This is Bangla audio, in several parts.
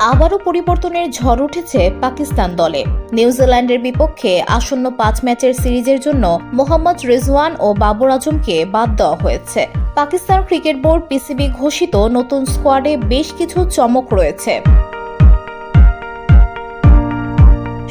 আবারও পরিবর্তনের ঝড় উঠেছে পাকিস্তান দলে। নিউজিল্যান্ডের বিপক্ষে আসন্ন 5 ম্যাচের সিরিজের জন্য মোহাম্মদ রিজওয়ান ও বাবর আজমকে বাদ দেওয়া হয়েছে। পাকিস্তান ক্রিকেট বোর্ড পিসিবি ঘোষিত নতুন স্কোয়াডে বেশ কিছু চমক রয়েছে।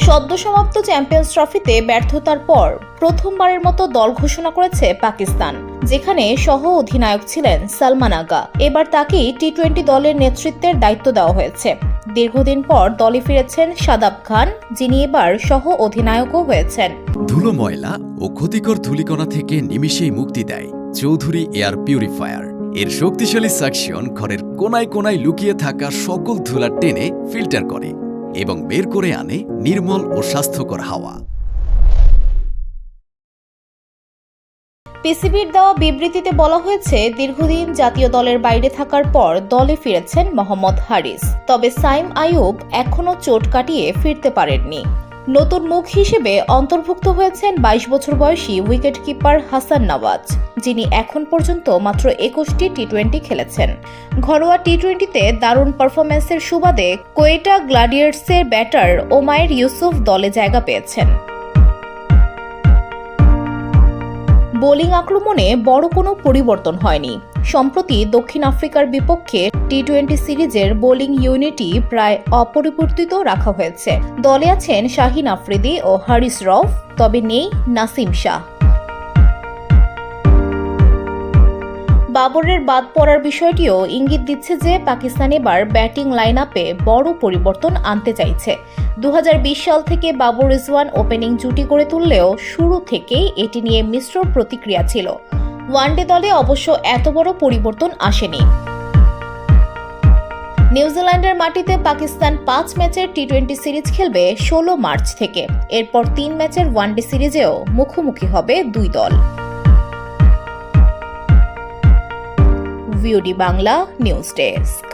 সদ্য সমাপ্ত চ্যাম্পিয়ন্স ট্রফিতে ব্যর্থতার পর প্রথমবারের মতো দল ঘোষণা করেছে পাকিস্তান, যেখানে সহ অধিনায়ক ছিলেন সালমান আগা। এবার তাকেই টি-20 দলের নেতৃত্বের দায়িত্ব দেওয়া হয়েছে। দীর্ঘদিন পর দলে ফিরেছেন শাদাব খান, যিনি এবার সহ অধিনায়কও হয়েছেন। ধুলো, ময়লা ও ক্ষতিকর ধূলিকণা থেকে নিমিষেই মুক্তি দেয় চৌধুরী এয়ার পিউরিফায়ার। এর শক্তিশালী সাকশন ঘরের কোনায় কোনায় লুকিয়ে থাকা সকল ধুলা টেনে ফিল্টার করে এবং বের করে আনে নির্মল ও স্বাস্থ্যকর হাওয়া। পিসিবির দেওয়া বিবৃতিতে বলা হয়েছে, দীর্ঘদিন জাতীয় দলের বাইরে থাকার পর দলে ফিরেছেন মোহাম্মদ হারিস। তবে সাইম আইয়ুব এখনও চোট কাটিয়ে ফিরতে পারেননি। নতুন মুখ হিসেবে অন্তর্ভুক্ত হয়েছেন 22 বছর বয়সী উইকেট কিপার হাসান নওয়াজ, যিনি এখন পর্যন্ত মাত্র 21টি টি-20 খেলেছেন। ঘরোয়া টি-20তে দারুণ পারফরম্যান্সের সুবাদে কোয়েটা গ্ল্যাডিয়েটর্সের ব্যাটার ওমায়ের ইউসুফ দলে জায়গা পেয়েছেন। বোলিং আক্রমণে বড় কোনো পরিবর্তন হয়নি। সম্প্রতি দক্ষিণ আফ্রিকার বিপক্ষে টি-20 সিরিজের বোলিং ইউনিটই প্রায় অপরিবর্তিত রাখা হয়েছে। দলে আছেন শাহিন আফ্রিদি ও হারিস রউফ, তবে নেই নাসিম শাহ। বাবরের বাদ পড়ার বিষয়টিও ইঙ্গিত দিচ্ছে যে পাকিস্তান এবার ব্যাটিং লাইন আপে বড় পরিবর্তন আনতে চাইছে। 2020 সাল থেকে বাবর রিজওয়ান ওপেনিং জুটি করে তুললেও শুরু থেকেই এটি নিয়ে মিশ্র প্রতিক্রিয়া ছিল। ওয়ানডে দলে অবশ্য এত বড় পরিবর্তন আসেনি। নিউজিল্যান্ডের মাটিতে পাকিস্তান 5 ম্যাচের টি-20 সিরিজ খেলবে 16 মার্চ থেকে। এরপর 3 ম্যাচের ওয়ানডে সিরিজেও মুখোমুখি হবে দুই দল। VOD Bangla news desk.